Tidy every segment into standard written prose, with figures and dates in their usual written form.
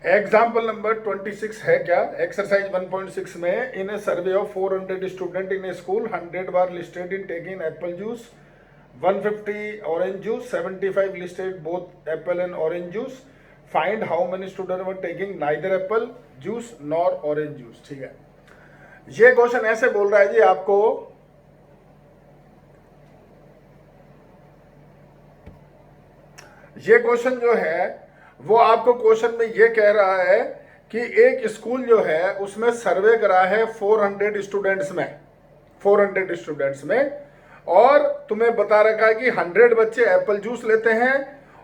Example number 26 है क्या? Exercise 1.6 में in a survey of 400 student in a school 100 bar listed in taking apple juice, 150 orange juice, 75 listed both apple and orange juice. Find how many student were taking neither apple juice nor orange juice. ठीक है, ये question ऐसे बोल रहा है जी आपको, ये question जो है वो आपको क्वेश्चन में ये कह रहा है कि एक स्कूल जो है उसमें सर्वे करा है 400 स्टूडेंट्स में, 400 स्टूडेंट्स में, और तुम्हें बता रखा है कि 100 बच्चे एप्पल जूस लेते हैं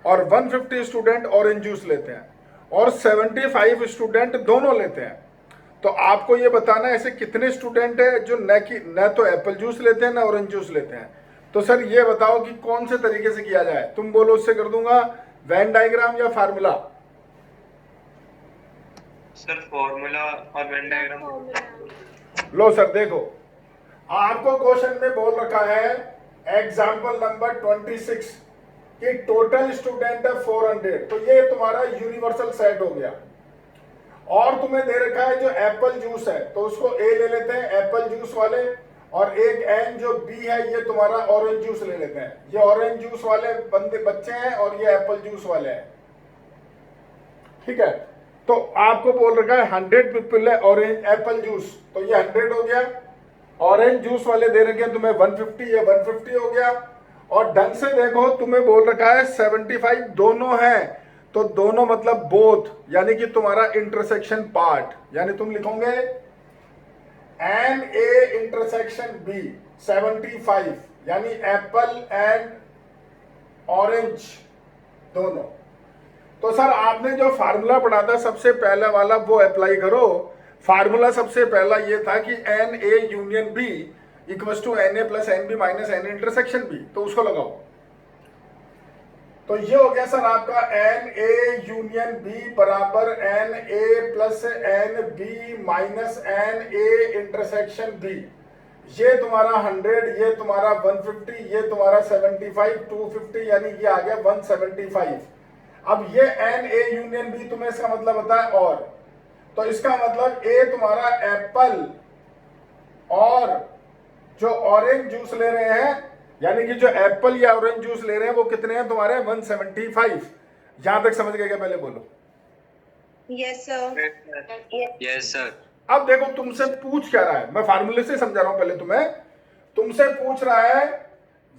और 150 स्टूडेंट ऑरेंज जूस लेते हैं और 75 स्टूडेंट दोनों लेते हैं. तो आपको ये बताना है ऐसे कितने स्टूडेंट है जो न तो एप्पल जूस लेते हैं न ऑरेंज जूस लेते हैं. तो सर ये बताओ कि कौन से तरीके से किया जाए. तुम बोलो उससे कर दूंगा वेन डायग्राम या फार्मूला. सर फॉर्मूला और वेन डायग्राम. लो सर देखो, आपको क्वेश्चन में बोल रखा है एग्जाम्पल नंबर 26 कि टोटल स्टूडेंट है 400. तो ये तुम्हारा यूनिवर्सल सेट हो गया. और तुम्हें दे रखा है जो एप्पल जूस है तो उसको ए ले लेते हैं एप्पल जूस वाले, और एक एन जो बी है ये तुम्हारा ऑरेंज जूस ले लेते हैं. ये ऑरेंज जूस वाले बंदे बच्चे हैं और ये एप्पल जूस वाले हैं. ठीक है, तो आपको बोल रखा है 100 पीपल है ऑरेंज एप्पल जूस, तो ये 100 हो गया. ऑरेंज जूस वाले दे रखे हैं तुम्हें 150, ये 150 हो गया. और ढंग से देखो तुम्हें बोल रखा है 75 दोनों हैं, तो दोनों मतलब बोथ, यानी कि तुम्हारा इंटरसेक्शन पार्ट, यानी तुम लिखोगे एन ए इंटरसेक्शन बी 75, यानी एप्पल एंड ऑरेंज दोनों. तो सर आपने जो फार्मूला पढ़ा था सबसे पहला वाला वो अप्लाई करो. फार्मूला सबसे पहला ये था कि N A union B equal to N A plus N B minus N intersection B, तो उसको लगाओ. तो ये हो गया सर आपका एन ए यूनियन बी बराबर N A plus N B minus N A intersection B. ये तुम्हारा 100, ये तुम्हारा 150, ये तुम्हारा 75, 250, यानी ये आ गया 175. अब ये एन ए यूनियन बी तुम्हें इसका मतलब होता है और, तो इसका मतलब ए तुम्हारा एप्पल और जो ऑरेंज जूस ले रहे हैं, यानी कि जो एप्पल या ऑरेंज जूस ले रहे हैं वो कितने हैं तुम्हारे 175. यहां तक समझ गए क्या? पहले बोलो. Yes sir. Yes sir. अब देखो तुमसे पूछ क्या रहा है, मैं फार्मूले से समझा रहा हूं. पहले तुम्हें तुमसे पूछ रहा है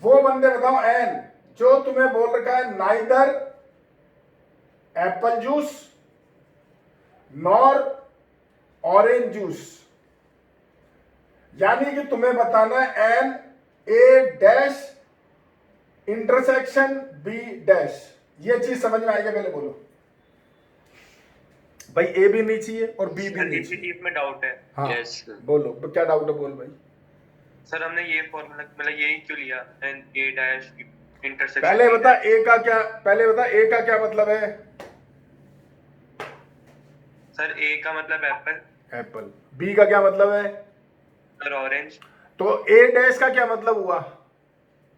वो बंदे बताओ एन जो तुम्हें बोल रखा है neither apple juice nor orange juice, यानी कि तुम्हें बताना है N A dash intersection B dash. ये चीज समझ में आएगा? पहले बोलो भाई. ए भी नहीं चाहिए और बी भी नहीं चाहिए. में डाउट है. हाँ यस. बोलो क्या डाउट है, बोल भाई. सर हमने ये फॉर्मूला मतलब यही क्यों लिया एन ए डैश इंटरसेक्शन. पहले बता ए का क्या, पहले बता ए का क्या मतलब है. सर ए का मतलब एप्पल. एप्पल. बी का क्या मतलब है? Sir orange. तो ए डैश का क्या मतलब हुआ?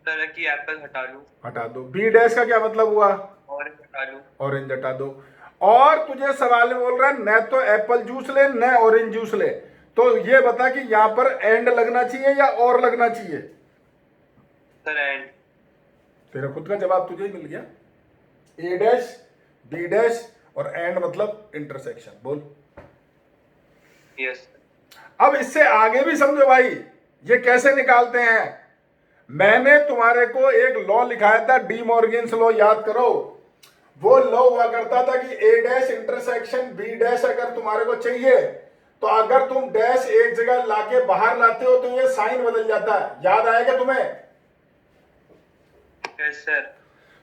सर कि एप्पल हटा लूं. हटा दो. बी डैश का क्या मतलब हुआ? ऑरेंज हटा लूं. ऑरेंज हटा दो. और तुझे सवाल में बोल रहा है न तो एप्पल जूस ले न ऑरेंज जूस ले, तो ये बता कि यहां पर एंड लगना चाहिए या और लगना चाहिए? Sir and. तेरा खुद का जवाब तुझे ही मिल गया. ए डैश बी डैश और एंड मतलब इंटरसेक्शन. बोल. यस. अब इससे आगे भी समझो भाई, ये कैसे निकालते हैं. मैंने तुम्हारे को एक लॉ लिखाया था डी मॉर्गन्स लॉ, याद करो. वो लॉ हुआ करता था कि ए डैश इंटरसेक्शन बी डैश अगर तुम्हारे को चाहिए तो अगर तुम डैश एक जगह लाके बाहर लाते हो तो ये साइन बदल जाता है. याद आएगा तुम्हें? Yes sir.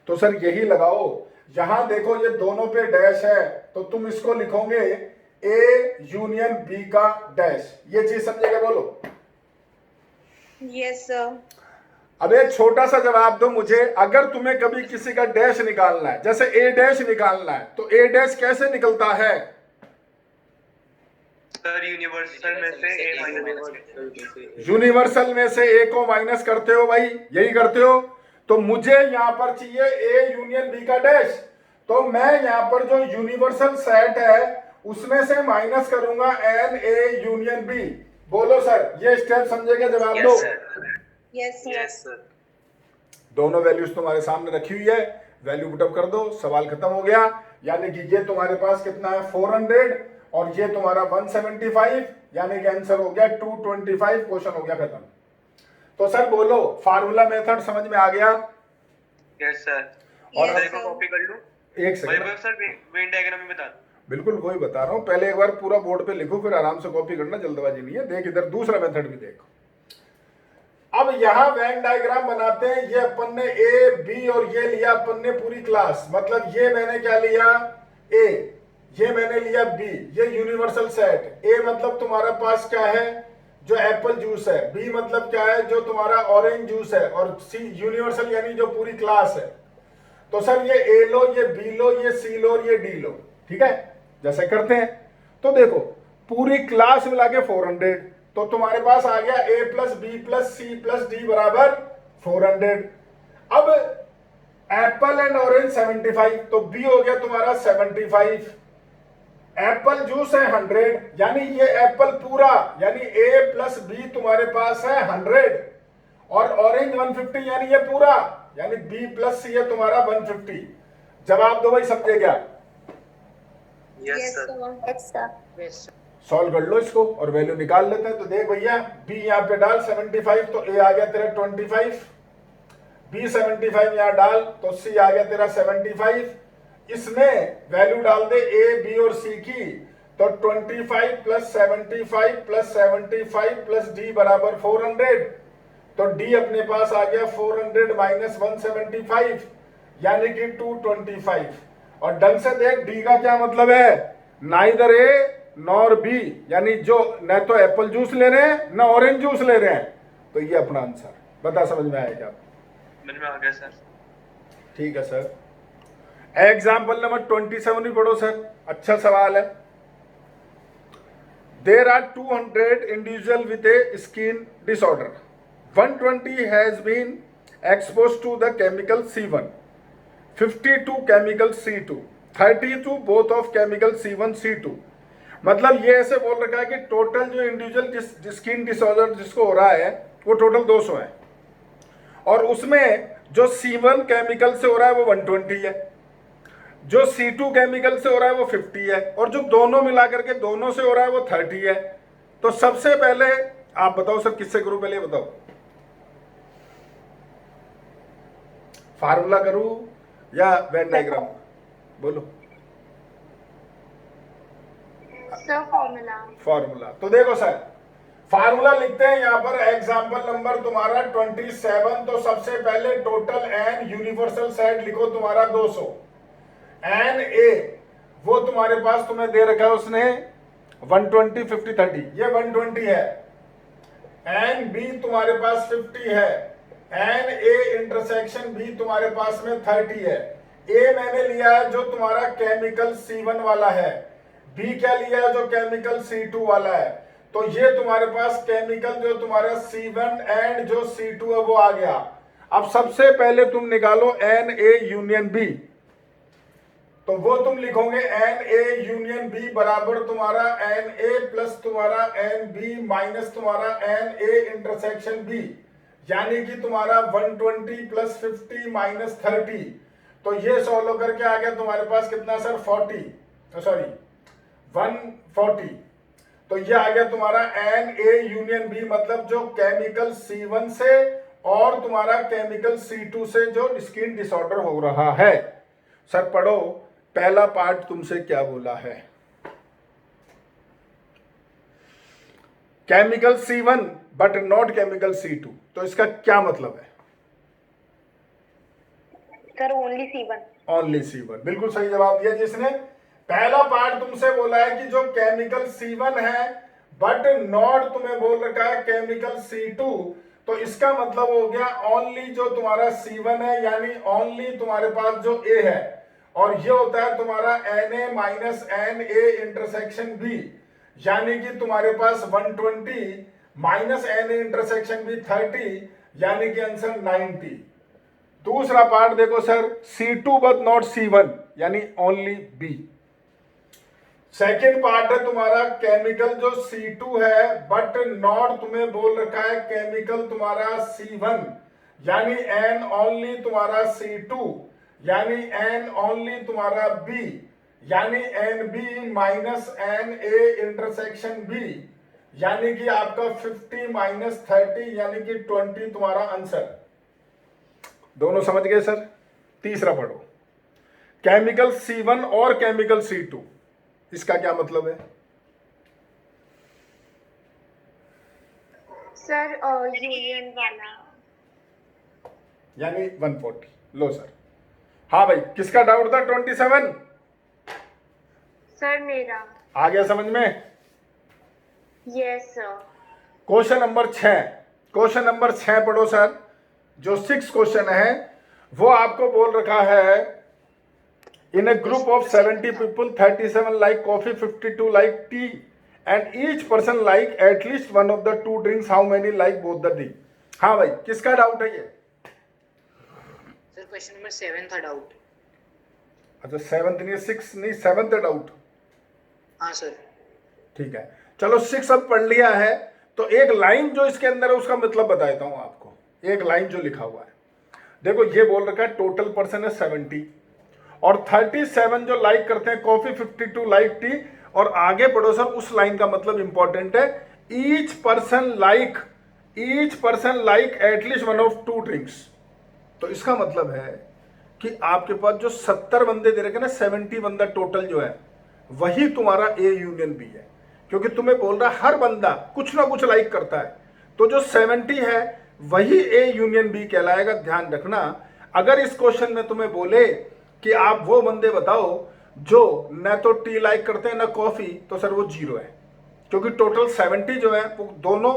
तो सर यही लगाओ. यहां देखो ये दोनों पे डैश है तो तुम इसको लिखोगे ए यूनियन बी का डैश. ये चीज समझेगा? बोलो. Yes sir. अब एक छोटा सा जवाब दो मुझे. अगर तुम्हें कभी किसी का डैश निकालना है, जैसे ए डैश निकालना है, तो ए डैश कैसे निकलता है? सर यूनिवर्सल में से ए माइनस. यूनिवर्सल में से ए को माइनस करते हो भाई, यही करते हो. तो मुझे यहां पर चाहिए ए यूनियन बी का डैश, तो मैं यहाँ पर जो यूनिवर्सल सेट है उसमें से माइनस करूंगा एन ए यूनियन बी। बोलो सर, ये स्टेप समझेगा? जवाब दो। Yes sir. Yes, sir. Yes sir. दोनों वैल्यूज तुम्हारे सामने रखी हुई है, वैल्यू पुटअप कर दो, सवाल खत्म हो गया। यानी कि ये तुम्हारे पास कितना है 400 और ये तुम्हारा 175, यानी कि आंसर हो गया 225। क्वेश्चन हो गया खत्म। तो सर बोलो, फार्मूला मेथड समझ में आ गया? Yes sir. और Yes, सर को sir. कॉपी कर लूं? एक सेकंड, वही सर वेन डायग्राम में बता दो। बिल्कुल वही बता रहा हूं। पहले एक बार पूरा बोर्ड पे लिखो, फिर आराम से कॉपी करना, जल्दबाजी नहीं है। देख इधर दूसरा मेथड भी देखो। अब यहां वेन डायग्राम बनाते हैं। ये अपन ने ए बी और ये लिया अपन ने पूरी क्लास, मतलब ये मैंने क्या लिया ए, ये मैंने लिया बी, ये यूनिवर्सल सेट। ए मतलब तुम्हारा पास क्या है, जो एप्पल जूस है। बी मतलब क्या है, जो तुम्हारा ऑरेंज जूस है। और सी यूनिवर्सल यानी जो पूरी क्लास है। तो सर ये ए लो, ये बी लो, ये सी लो और ये डी लो, ठीक है? जैसे करते हैं। तो देखो पूरी क्लास मिला के 400, तो तुम्हारे पास आ गया A plus B plus C plus D बराबर 400। अब एप्पल एंड ऑरेंज 75, तो बी हो गया तुम्हारा 75। एप्पल जूस है 100, यानी ये एप्पल पूरा, यानी ए प्लस बी तुम्हारे पास है 100 और ऑरेंज 150, यानी ये पूरा, यानी बी प्लस सी है तुम्हारा 150। जवाब दो भाई, समझे क्या? Yes Yes, sir. sir. Yes, sir. Yes sir. Solve कर लो इसको और वैल्यू निकाल लेते हैं। तो देख भैया, बी यहाँ पे डाल 75, तो ए आ गया तेरा 25। बी 75 यहाँ डाल तो सी आ गया तेरा 75। इसमें वैल्यू डाल दे ए बी और सी की, तो 25 प्लस 75 प्लस 75 प्लस डी बराबर 400। तो डी अपने पास आ गया 400 माइनस 175, यानी कि 225। और ढंग से देख, डी का क्या मतलब है, नाइदर ए नॉर बी, यानी जो न तो एप्पल जूस ले रहे हैं न ऑरेंज जूस ले रहे हैं। तो ये अपना आंसर। बता समझ में आया क्या? समझ में आ गया सर। ठीक है सर। एग्जाम्पल नंबर 27 भी पढ़ो सर, अच्छा सवाल है। There are 200 individual with a skin disorder. 120 has been exposed to the chemical C1, 52 chemical C2, 32 both of chemical C1 C2। मतलब ये ऐसे बोल रखा है कि टोटल जो इंडिविजुअल स्किन डिसऑर्डर जिसको हो रहा है वो टोटल 200 है, और उसमें जो C1 केमिकल से हो रहा है वो 120 है, जो C2 केमिकल से हो रहा है वो 50 है, और जो दोनों मिला करके दोनों से हो रहा है वो 30 है। तो सबसे पहले आप बताओ सर, किससे करूं? पहले बताओ, फार्मूला करूं या वेन डायग्राम? बोलो। Sir, formula. फार्मूला। तो देखो सर, फार्मूला लिखते हैं यहां पर। एग्जांपल नंबर तुम्हारा 27। तो सबसे पहले टोटल एन यूनिवर्सल सेट लिखो तुम्हारा 200। एन ए वो तुम्हारे पास तुम्हें दे रखा है उसने 120 50 30, ये 120 है। एन बी तुम्हारे पास 50 है। एन ए इंटरसेक्शन बी तुम्हारे पास में 30 है। ए मैंने लिया है जो तुम्हारा केमिकल C1 वाला है, बी क्या लिया है जो केमिकल C2 वाला है। तो ये तुम्हारे पास केमिकल जो तुम्हारा C1 एंड जो C2 है वो आ गया। अब सबसे पहले तुम निकालो एन ए यूनियन बी। तो वो तुम लिखोगे एन ए यूनियन बी बराबर तुम्हारा एन ए प्लस तुम्हारा एन बी माइनस तुम्हारा एन ए इंटरसेक्शन बी, यानी कि तुम्हारा 120 प्लस 50 माइनस 30। तो ये सॉल्व होकर के आ गया तुम्हारे पास कितना सर 140। तो ये आ गया तुम्हारा एन ए यूनियन बी, मतलब जो केमिकल C1 से और तुम्हारा केमिकल C2 से जो स्किन डिसऑर्डर हो रहा है। सर पढ़ो, पहला पार्ट तुमसे क्या बोला है? Chemical C1 but not chemical C2, तो इसका क्या मतलब है? Sir, only C1. Only C1, बिल्कुल सही जवाब दिया जिसने। पहला पार्ट तुमसे बोला है कि जो केमिकल C1 है बट नॉट तुम्हें बोल रखा है केमिकल C2, तो इसका मतलब हो गया ओनली जो तुम्हारा C1 है, यानी ओनली तुम्हारे पास जो A है, और ये होता है तुम्हारा Na minus Na intersection B, यानी कि तुम्हारे पास 120 माइनस Na इंटरसेक्शन B 30, यानी कि आंसर 90। दूसरा पार्ट देखो sir, C2 but not C1, यानी ओनली बी। सेकेंड पार्ट है तुम्हारा केमिकल जो C2 है, बट नॉट तुम्हें बोल रखा है केमिकल तुम्हारा C1, यानी एन ओनली तुम्हारा C2, यानी एन ओनली तुम्हारा B, यानी N B minus N A intersection B, यानी कि आपका 50 माइनस 30 यानी कि 20 तुम्हारा आंसर। दोनों समझ गए सर? तीसरा पढ़ो, केमिकल C1 और केमिकल C2, इसका क्या मतलब है? सर यूनियन वाला। यानी 140। लो सर। हाँ भाई, किसका डाउट था? 27 सर मेरा। आ गया समझ में? Yes sir. Question number 6, question number 6 पढ़ो सर। जो 6 क्वेश्चन है वो आपको बोल रखा है in a group of 70 people 37 like coffee, 52 like tea and each person like at least one of the two drinks, how many like both the drink. हाँ भाई, किसका डाउट है ये? सर क्वेश्चन नंबर 7 था डाउट। अच्छा 7 नहीं, 6 नहीं, 7 है डाउट। हाँ सर। ठीक है, चलो 6 अब पढ़ लिया है तो एक लाइन जो इसके अंदर है उसका मतलब बता देता हूं आपको। एक लाइन जो लिखा हुआ है, देखो ये बोल रखा है टोटल पर्सन है 70 और 37 जो लाइक करते हैं कॉफी, 52 लाइक टी, और आगे पढ़ो सर उस लाइन का मतलब इंपॉर्टेंट है, each person like at least one of two drinks. तो इसका मतलब है कि आपके पास जो 70 बंदे दे रखे ना, 70 बंदा टोटल जो है वही तुम्हारा ए यूनियन बी है, क्योंकि तुम्हें बोल रहा है हर बंदा कुछ ना कुछ लाइक करता है, तो जो 70 है वही ए यूनियन बी कहलाएगा। ध्यान रखना, अगर इस क्वेश्चन में तुम्हें बोले कि आप वो बंदे बताओ जो न तो टी लाइक करते हैं ना कॉफी, तो सर वो 0 है, क्योंकि टोटल 70 जो है वो दोनों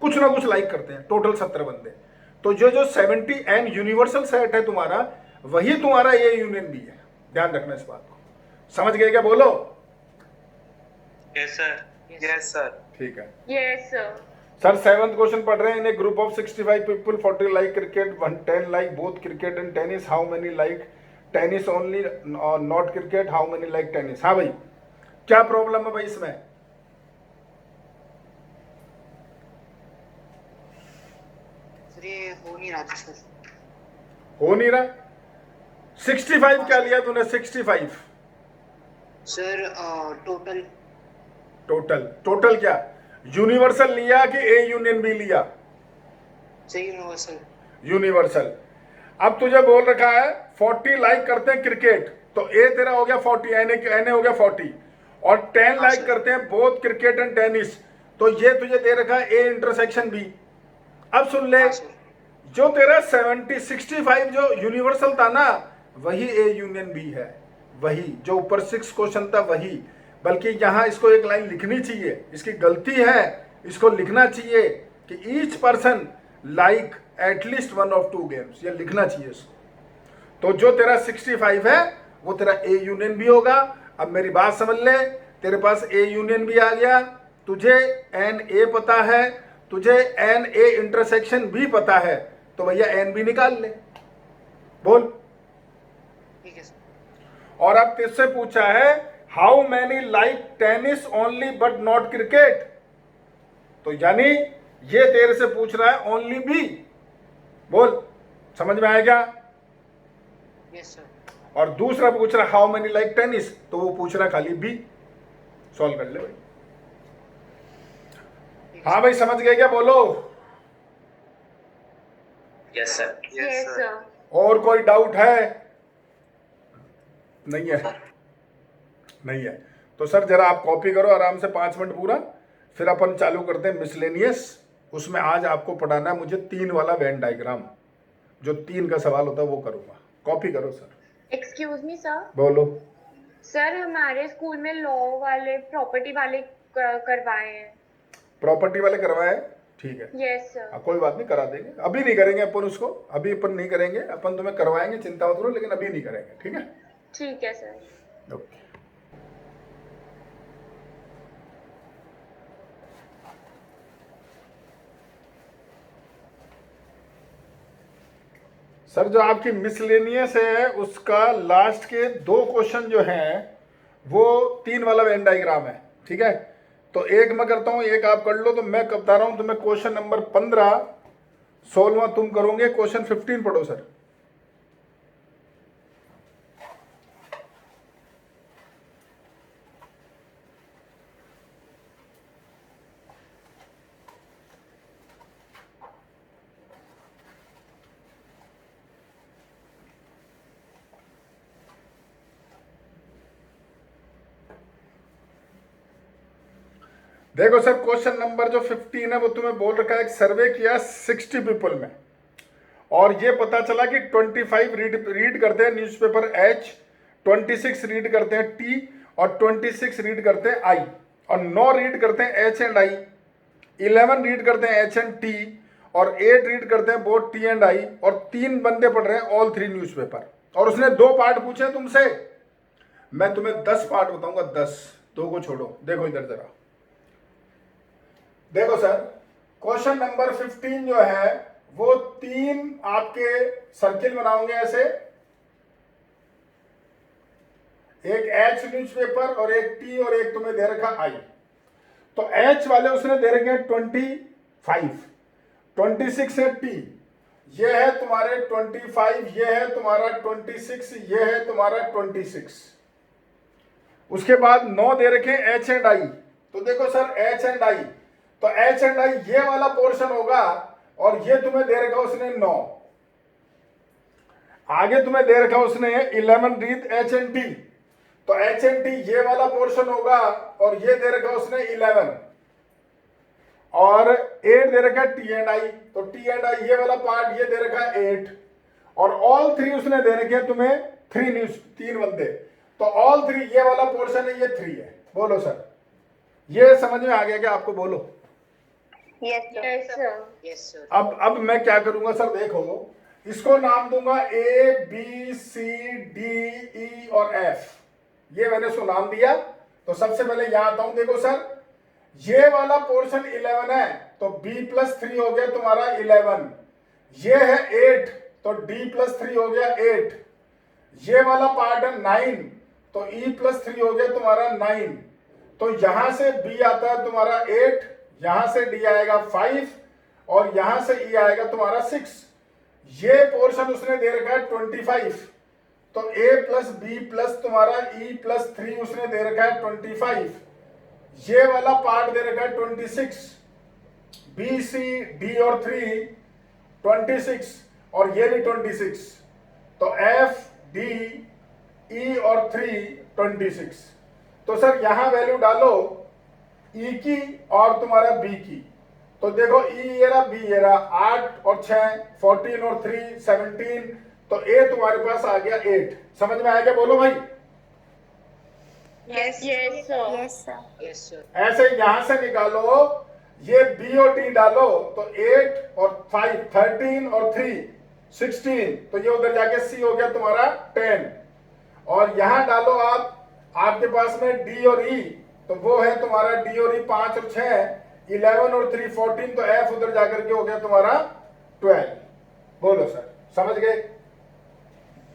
कुछ ना कुछ लाइक करते हैं, टोटल 70 बंदे। तो जो 70 एंड यूनिवर्सल सेट है तुम्हारा, वही तुम्हारा ए यूनियन बी है। ध्यान रखना इस बात को। समझ गए क्या? बोलो। Yes sir. Yes sir. ठीक है yes sir. Sir 7th question पढ़ रहे हैं। In a group of 65 people 40 like cricket, 10 like both cricket and tennis, how many like tennis only not cricket, how many like tennis. हाँ भाई, क्या problem है भाई इसमें? सर ये हो नहीं रहा था सर। हो नहीं रहा? 65 क्या लिया तूने? 65 सर टोटल। टोटल क्या यूनिवर्सल लिया कि ए यूनियन बी लिया? सही यूनिवर्सल। यूनिवर्सल। अब तुझे बोल रखा है 40 लाइक करते हैं क्रिकेट, तो ए तेरा हो गया 40, एन हो गया 40, और 10 लाइक सर। करते हैं बोथ क्रिकेट एंड टेनिस, तो ये तुझे दे रखा है ए इंटरसेक्शन बी। अब सुन ले, हाँ सर। जो तेरा 65 जो यूनिवर्सल था ना, वही ए यूनियन बी है, वही जो ऊपर 6 क्वेश्चन था वही। बल्कि यहां इसको एक लाइन लिखनी चाहिए, इसकी गलती है, इसको लिखना चाहिए कि each person like at least one of to games, ये लिखना चाहिए इसको। तो जो तेरा 65 है वो तेरा ए यूनियन बी होगा। अब मेरी बात समझ ले, तेरे पास ए यूनियन बी आ गया, तुझे एन ए पता है, तुझे एन ए इंटरसेक्शन बी पता है, तो भैया एन बी निकाल ले। बोल। ठीक है सर। और अब तुझसे पूछा है how many like tennis only but not cricket, तो यानी ये तेरे से पूछ रहा है ओनली बी। बोल, समझ में आया क्या? Yes sir. और दूसरा पूछ रहा है हाउ मेनी लाइक टेनिस, तो वो पूछ रहा है खाली बी। सॉल्व कर ले भाई। हाँ भाई, समझ गए क्या? बोलो। Yes sir. Yes sir. और कोई डाउट है? नहीं है? नहीं है तो सर जरा आप कॉपी करो आराम से 5 मिनट पूरा, फिर अपन चालू करते हैं मिसलेनियस। उसमें आज आपको पढ़ाना है मुझे 3 वाला वेन डायग्राम, जो 3 का सवाल होता है वो करूंगा। कॉपी करो सर। Excuse me sir. बोलो। सर हमारे स्कूल में लॉ वाले प्रॉपर्टी वाले करवाए हैं। प्रॉपर्टी वाले करवाए? ठीक है। Yes sir. कोई बात नहीं, करा देंगे। अभी नहीं करेंगे अपन उसको, अभी अपन नहीं करेंगे, अपन तुम्हें करवाएंगे, चिंता मत करो, लेकिन अभी नहीं करेंगे। ठीक है? ठीक है सर। ओके। सर जो आपकी मिसलेनियस है उसका लास्ट के 2 क्वेश्चन जो हैं वो 3 वाला वेन डायग्राम है, ठीक है। तो एक मैं करता हूँ, एक आप कर लो। तो मैं बता रहा हूँ तुम्हें क्वेश्चन नंबर 15, 16वां तुम करोगे, क्वेश्चन 15 पढ़ो सर। देखो सर, क्वेश्चन नंबर जो 15 है वो तुम्हें बोल रखा है, एक सर्वे किया 60 पीपल में, और ये पता चला कि 25 रीड करते हैं न्यूज़पेपर एच, 26 रीड करते हैं टी, और 26 रीड करते हैं आई, और 9 रीड करते हैं एच एंड आई, 11 रीड करते हैं एच एंड टी, और 8 रीड करते हैं बोथ टी एंड आई, और 3 बंदे पढ़ रहे हैं ऑल 3 न्यूज़पेपर। और उसने 2 पार्ट पूछे हैं तुमसे। मैं तुम्हें 10 पार्ट बताऊंगा, 10, 2 को छोड़ो। देखो इधर जरा, देखो सर, क्वेश्चन नंबर 15 जो है वो 3 आपके सर्किल बनाओगे ऐसे, एक एच न्यूज़पेपर और एक टी और एक तुम्हें दे रखा आई। तो एच वाले उसने दे रखे 25, 26 है टी, ये है तुम्हारे 25, ये है तुम्हारा 26, ये है तुम्हारा 26। उसके बाद 9 दे रखे एच एंड आई। तो देखो सर, एच एंड आई, तो एच एंड आई ये वाला पोर्शन होगा, और ये तुम्हें दे रखा उसने 9। आगे तुम्हें दे रखा उसने 11 रीड एच एंड टी, तो एच एंड टी ये वाला पोर्शन होगा, और ये दे रखा उसने 11, और 8 दे रखा टी एंड आई, तो टी एंड आई ये वाला पार्ट ये दे रखा 8, और ऑल 3 उसने दे रखे तुम्हें 3 बंदे, तो ऑल 3 ये वाला पोर्शन है, ये 3 है। बोलो सर, ये समझ में आ गया क्या आपको? बोलो। Yes, sir. Yes, sir. Yes, sir. अब मैं क्या करूंगा सर, देखो, इसको नाम दूंगा A B C D E और एफ। ये मैंने इसको नाम दिया। तो सबसे पहले यहां आता हूं। देखो सर, ये वाला पोर्शन 11 है, तो b प्लस 3 हो गया तुम्हारा 11। ये है 8, तो d प्लस 3 हो गया 8। ये वाला पार्ट है 9, तो e प्लस 3 हो गया तुम्हारा 9। तो यहां से b आता है तुम्हारा 8, यहां से d आएगा 5, और यहां से e आएगा तुम्हारा 6। ये पोर्शन उसने दे रखा है 25, तो a प्लस बी प्लस तुम्हारा e प्लस 3 उसने दे रखा है 25। ये वाला पार्ट दे रखा है 26, बी सी डी और 3 26, और ये भी 26, तो f d e और 3 26। तो सर यहां वैल्यू डालो e की और तुम्हारा b की। तो देखो e ये रहा, b ये रहा, 8 और 6 14 और 3 17, तो a तुम्हारे पास आ गया 8। समझ में आया क्या? बोलो भाई। Yes, Yes, sir. Yes, sir. Yes, sir. ऐसे यहां से निकालो, ये b और d डालो, तो 8 और 5 13 और 3 16, तो ये उधर जाके c हो गया तुम्हारा 10। और यहां डालो आप, आपके पास में d और e, तो वो है तुम्हारा d और e 5 और 6 11 और 3 14, तो f उधर जाकर के हो गया तुम्हारा 12। बोलो सर, समझ गए?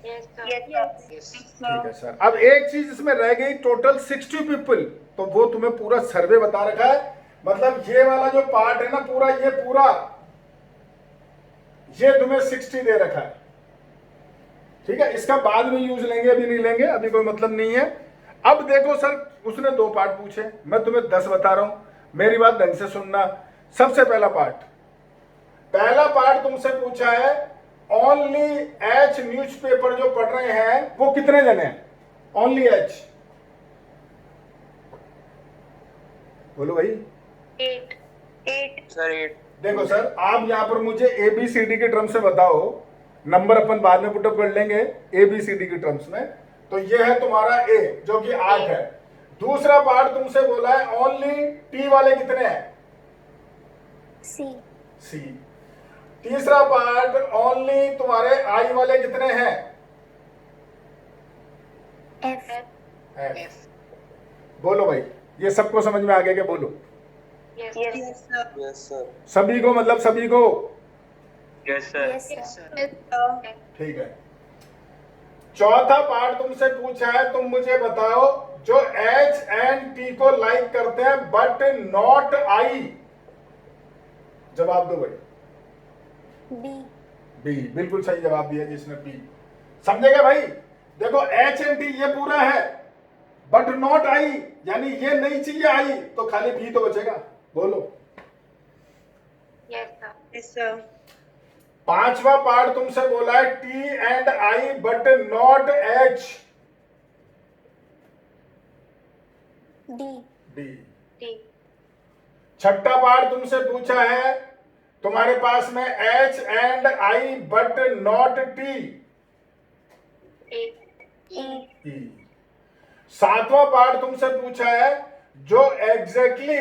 Yes, sir. Yes, sir. Yes. ठीक है सर। अब एक चीज इसमें रह गई, टोटल 60 पीपल, तो वो तुम्हें पूरा सर्वे बता रखा है। मतलब ये वाला जो पार्ट है ना पूरा, ये पूरा ये तुम्हें 60 दे रखा है। ठीक है, इसका बाद में यूज लेंगे, अभी नहीं लेंगे, अभी कोई मतलब नहीं है। अब देखो सर, उसने 2 पार्ट पूछे, मैं तुम्हें 10 बता रहा हूं, मेरी बात ढंग से सुनना। सबसे पहला पार्ट तुमसे पूछा है, ओनली एच न्यूज़पेपर जो पढ़ रहे हैं वो कितने जने हैं? ओनली एच, बोलो भाई। 8. सर 8। देखो सर, आप यहां पर मुझे ABCD के टर्म से बताओ, नंबर अपन बाद में पुटअप कर लेंगे ABCD के टर्म्स में। तो ये है तुम्हारा A जो कि 8 है। दूसरा पार्ट तुमसे बोला है ओनली T वाले कितने हैं? C। तीसरा पार्ट ओनली तुम्हारे I वाले कितने हैं? F। बोलो भाई, ये सबको समझ में आ गया क्या? बोलो। Yes, Yes, sir. Yes sir. सभी को, मतलब सभी को। Yes sir. Yes, Yes, sir. sir. ठीक है। चौथा पार्ट तुमसे पूछा है, तुम मुझे बताओ जो एच एंड टी को लाइक करते हैं बट नॉट आई। जवाब दो भाई। B. बी, बिल्कुल सही जवाब दिया जिसने पी। समझेगा भाई? देखो एच एंड टी ये पूरा है, बट नॉट आई, यानी ये नहीं चाहिए आई, तो खाली बी तो बचेगा। बोलो। Yes sir. Yes, sir. पांचवा पार्ट तुमसे बोला है T and I but not H. D. D. ठीक। छठा पार्ट तुमसे पूछा है तुम्हारे पास में H and I but not T. A. E. सातवां पार्ट तुमसे पूछा है जो एग्जैक्टली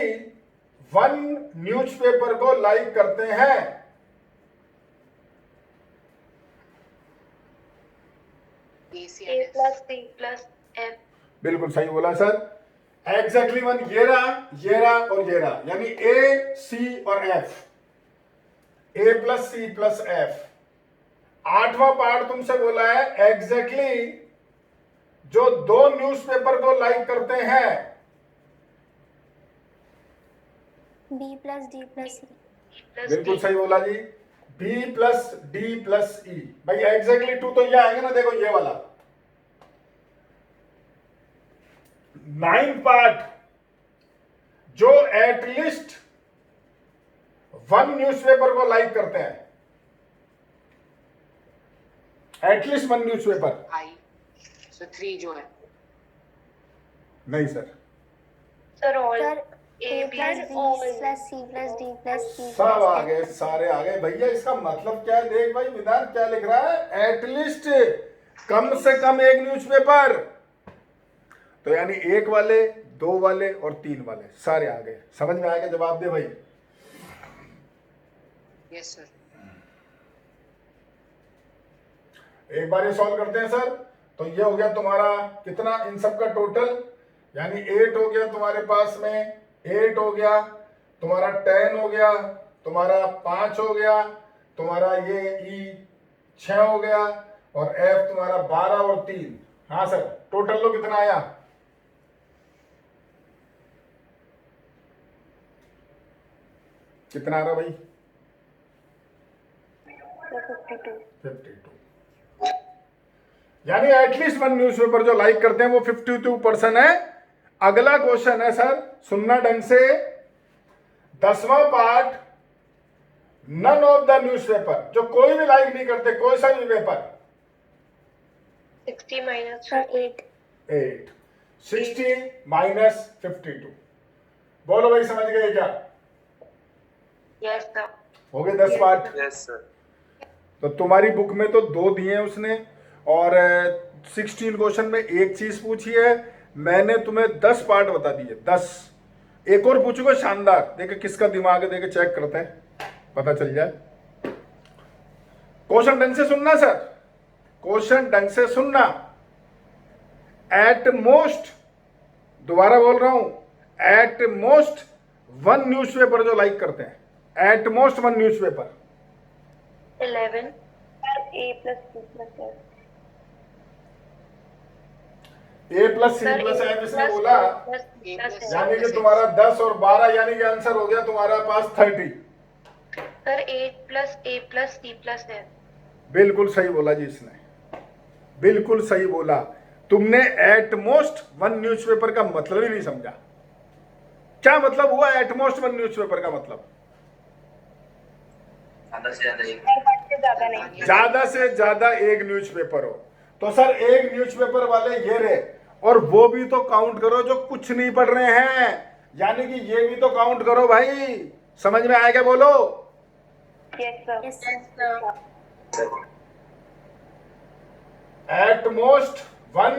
वन न्यूज़पेपर को लाइक करते हैं। A, C, A and S. Plus C plus F. बिल्कुल सही बोला सर। एग्जैक्टली वन ये रहा और ये रहा, यानी ए सी और एफ, ए प्लस सी प्लस एफ। आठवां पार्ट तुमसे बोला है एग्जैक्टली जो दो न्यूज़पेपर को लाइक करते हैं। B plus D plus E. Plus बिल्कुल सही बोला जी, बी प्लस डी प्लस ई। भाई एग्जैक्टली टू तो ये आएगा ना, देखो ये वाला। नाइन्थ पार्ट जो एटलीस्ट वन न्यूज़पेपर को लाइक करते हैं, at least one newspaper. I. So 3 जो है. नहीं sir, sir all. Sir, A A plus plus B all। plus C plus D plus E सब plus आ F. गए, सारे आ गए। भैया इसका मतलब क्या है? देख भाई विधान क्या लिख रहा है, एटलीस्ट कम से कम एक न्यूज़पेपर। तो यानी एक वाले, दो वाले और तीन वाले सारे आ गए। समझ में आएगा? जवाब दे भाई। Yes, sir. एक बार ये सॉल्व करते हैं सर। तो ये हो गया तुम्हारा कितना इन सब का टोटल, यानी 8 हो गया तुम्हारे पास में, 8 हो गया तुम्हारा, 10 हो गया तुम्हारा, 5 हो गया तुम्हारा, ये ई 6 हो गया और एफ तुम्हारा 12 और 3। हाँ सर, टोटल लो कितना आया? कितना आ रहा भाई? 52. 52। यानी एटलीस्ट वन न्यूज़पेपर जो लाइक करते हैं वो 52% है। अगला क्वेश्चन है सर, सुनना ढंग से। 10वां part, none of the newspaper, जो कोई भी लाइक नहीं करते, कोई सा भी पेपर। 60 minus Sir, 8. 8, 60 माइनस 52। बोलो भाई, समझ गए क्या? Yes sir. हो गए 10 पार्ट। Yes sir. तो तुम्हारी बुक में तो 2 दिए हैं उसने, और 16 क्वेश्चन में एक चीज पूछी है। मैंने तुम्हें 10 पार्ट बता दिए, 10। एक और पूछूंगा शानदार, देखे किसका दिमाग है, देखे चेक करते हैं, पता चल जाए। क्वेश्चन ढंग से सुनना सर, क्वेश्चन ढंग से सुनना। एट मोस्ट, दोबारा बोल रहा हूं, एट मोस्ट वन न्यूज़पेपर जो लाइक करते हैं, at most one newspaper. 11। A plus C plus F. A plus C sir plus F इसने प्लस बोला, प्लस A प्लस plus यानी कि तुम्हारा 10 और 12, यानी कि आंसर हो गया तुम्हारा पास 30। Sir 8 plus A plus C plus F। बिल्कुल सही बोला जी इसने, बिल्कुल सही बोला। तुमने एट मोस्ट वन न्यूज़पेपर का मतलब ही नहीं समझा। क्या मतलब हुआ एट मोस्ट वन न्यूज़पेपर का मतलब? ज्यादा से ज्यादा एक न्यूज़पेपर हो। तो सर एक न्यूज़पेपर वाले ये रहे, और वो भी तो काउंट करो जो कुछ नहीं पढ़ रहे हैं, यानी कि ये भी तो काउंट करो भाई। समझ में आएगा? बोलो। Yes, sir. Yes, sir. Eight most one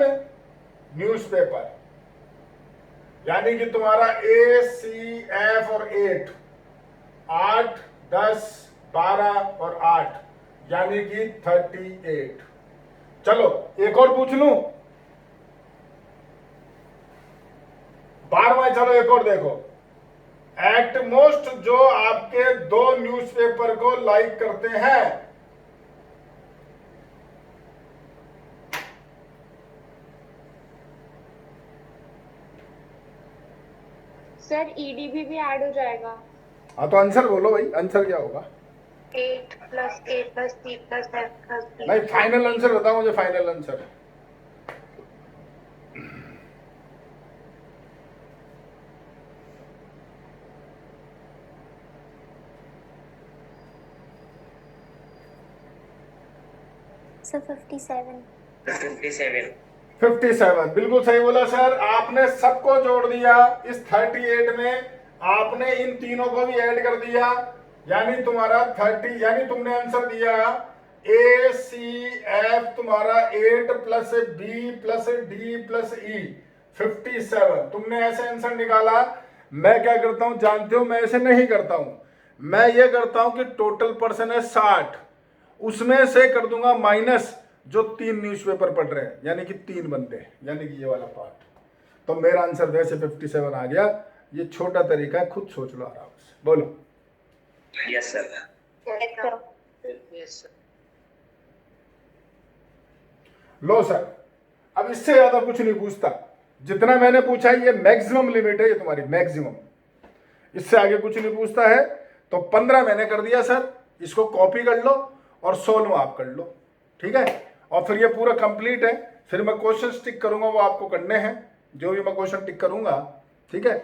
newspaper, यानी कि तुम्हारा ए सी एफ और 8, 8, 10, 12 और 8, यानी कि 38। चलो एक और पूछ लूं, 12वां। चलो एक और देखो, एट मोस्ट जो आपके 2 न्यूज़पेपर को लाइक करते हैं। सर ईडीबी भी ऐड हो जाएगा। हाँ तो आंसर बोलो भाई, आंसर क्या होगा? 8 plus A plus C plus F plus D. नहीं, फाइनल आंसर बताओ मुझे, फाइनल आंसर। So 57. 57 बिल्कुल सही बोला सर। आपने सबको जोड़ दिया इस 38 में, आपने इन तीनों को भी ऐड कर दिया, यानी तुम्हारा 30, यानी तुमने आंसर दिया ए सी एफ तुम्हारा 8 plus B plus D plus E 57। तुमने ऐसे आंसर निकाला। मैं क्या करता हूं जानते हो? मैं ऐसे नहीं करता हूं, मैं ये करता हूं कि टोटल पर्सन है 60, उसमें से कर दूंगा माइनस जो 3 न्यूज़पेपर पढ़ रहे हैं, यानी कि 3 बंदे, यानी कि ये वाला पार्ट। तो मेरा आंसर वैसे 57 आ गया। ये छोटा तरीका है, खुद सोच लो आराम से। बोलो। Yes sir. Yes, sir. Yes, sir. लो सर, अब इससे ज्यादा कुछ नहीं पूछता। जितना मैंने पूछा है ये मैक्सिमम लिमिट है, ये तुम्हारी मैक्सिमम, इससे आगे कुछ नहीं पूछता है। तो 15 मैंने कर दिया सर, इसको कॉपी कर लो और 16वां आप कर लो, ठीक है। और फिर ये पूरा कंप्लीट है। फिर मैं क्वेश्चन टिक करूंगा, वो आपको करने हैं, जो भी मैं क्वेश्चन टिक करूंगा, ठीक है।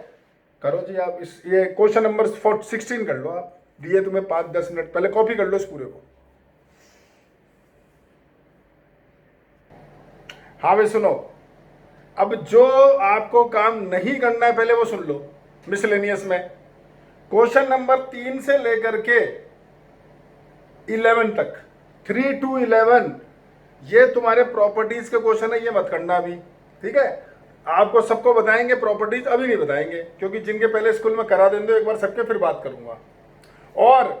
करो जी आप। इस ये क्वेश्चन नंबर 16 कर लो आप, दिए तुम्हें 5-10 मिनट, पहले कॉपी कर लो इस पूरे को। हाँ भाई सुनो, अब जो आपको काम नहीं करना है पहले वो सुन लो। मिसलेनियस में क्वेश्चन नंबर 3 से लेकर के 11 तक, 3 to 11, ये तुम्हारे प्रॉपर्टीज के क्वेश्चन है, ये मत करना अभी, ठीक है। आपको सबको बताएंगे प्रॉपर्टीज, अभी नहीं बताएंगे, क्योंकि जिनके पहले स्कूल में करा देंगे एक बार सबके, फिर बात करूंगा। और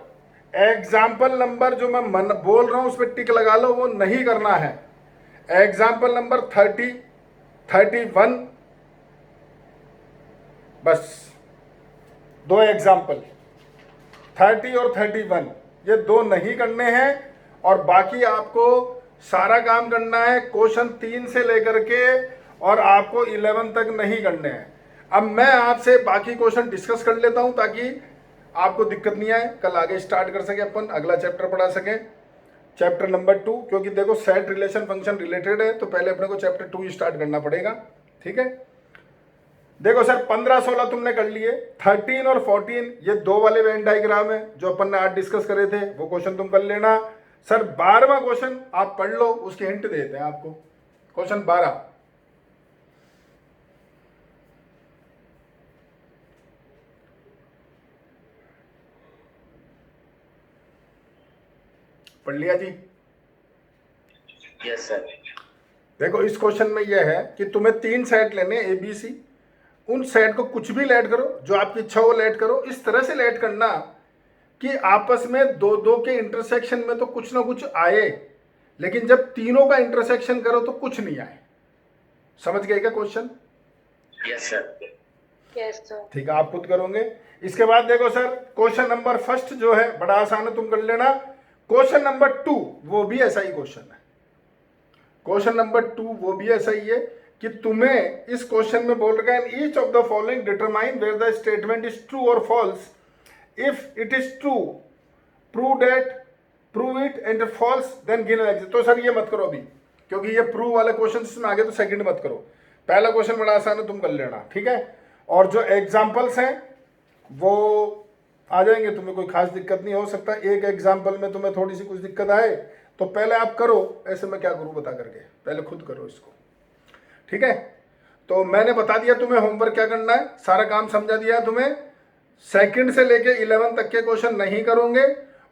एग्जाम्पल नंबर जो मैं बोल रहा हूं उस पर टिक लगा लो, वो नहीं करना है। एग्जाम्पल नंबर 30, 31, बस 2 एग्जाम्पल 30 और 31, ये 2 नहीं करने हैं। और बाकी आपको सारा काम करना है क्वेश्चन 3 से लेकर के, और आपको 11 तक नहीं करने हैं। अब मैं आपसे बाकी क्वेश्चन डिस्कस कर लेता हूं ताकि आपको दिक्कत नहीं आए, कल आगे स्टार्ट कर सके, अपन अगला चैप्टर पढ़ा सकें, चैप्टर नंबर 2। क्योंकि देखो सेट रिलेशन फंक्शन रिलेटेड है, तो पहले अपने को चैप्टर 2 स्टार्ट करना पड़ेगा, ठीक है। देखो सर 15-16 तुमने कर लिए, 13 और 14 ये 2 वाले वेन डायग्राम है जो अपन ने आज डिस्कस करे थे, वो क्वेश्चन तुम कर लेना। सर 12वां क्वेश्चन आप पढ़ लो, उसकी हिंट देते हैं आपको। क्वेश्चन 12, पढ़ लिया जी? Yes sir. देखो इस क्वेश्चन में यह है कि तुम्हें 3 सेट लेने ए बी सी, उन सेट को कुछ भी लेट करो, जो आपकी इच्छा हो लेट करो। इस तरह से लेट करना कि आपस में 2-2 के इंटरसेक्शन में तो कुछ ना कुछ आए, लेकिन जब तीनों का इंटरसेक्शन करो तो कुछ नहीं आए। समझ गए क्या question? Yes sir. Yes sir. ठीक है, आप खुद करोगे। इसके बाद देखो सर क्वेश्चन नंबर 1 जो है बड़ा आसान है, तुम कर लेना। क्वेश्चन नंबर 2 वो भी ऐसा ही क्वेश्चन है। क्वेश्चन नंबर 2 वो भी ऐसा ही है कि तुम्हें इस क्वेश्चन में बोल रखा है in each of the following determine where the statement is true और false. If it is true prove it and false then give example. तो सर ये मत करो अभी, क्योंकि ये प्रूव वाले क्वेश्चन इसमें आगे, तो सेकंड मत करो। पहला क्वेश्चन बड़ा आसान है, तुम कर लेना, ठीक है। और जो एग्जाम्पल्स हैं वो आ जाएंगे, तुम्हें कोई खास दिक्कत नहीं हो सकता। एक एग्जाम्पल में तुम्हें थोड़ी सी कुछ दिक्कत आए तो पहले आप करो, ऐसे मैं क्या करूँ बता करके, पहले खुद करो इसको, ठीक है। तो मैंने बता दिया तुम्हें होमवर्क क्या करना है, सारा काम समझा दिया तुम्हें। सेकंड से लेके 11 तक के क्वेश्चन नहीं करोगे,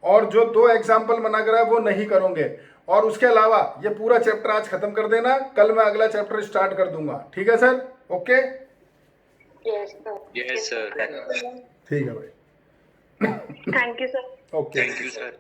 और जो 2 एग्जाम्पल बना कर है वो नहीं करोगे। और उसके अलावा ये पूरा चैप्टर आज खत्म कर देना, कल मैं अगला चैप्टर स्टार्ट कर दूंगा, ठीक है sir? Okay, yes sir. Yes sir. ठीक है भाई, Thank you, sir. Okay. Thank you sir.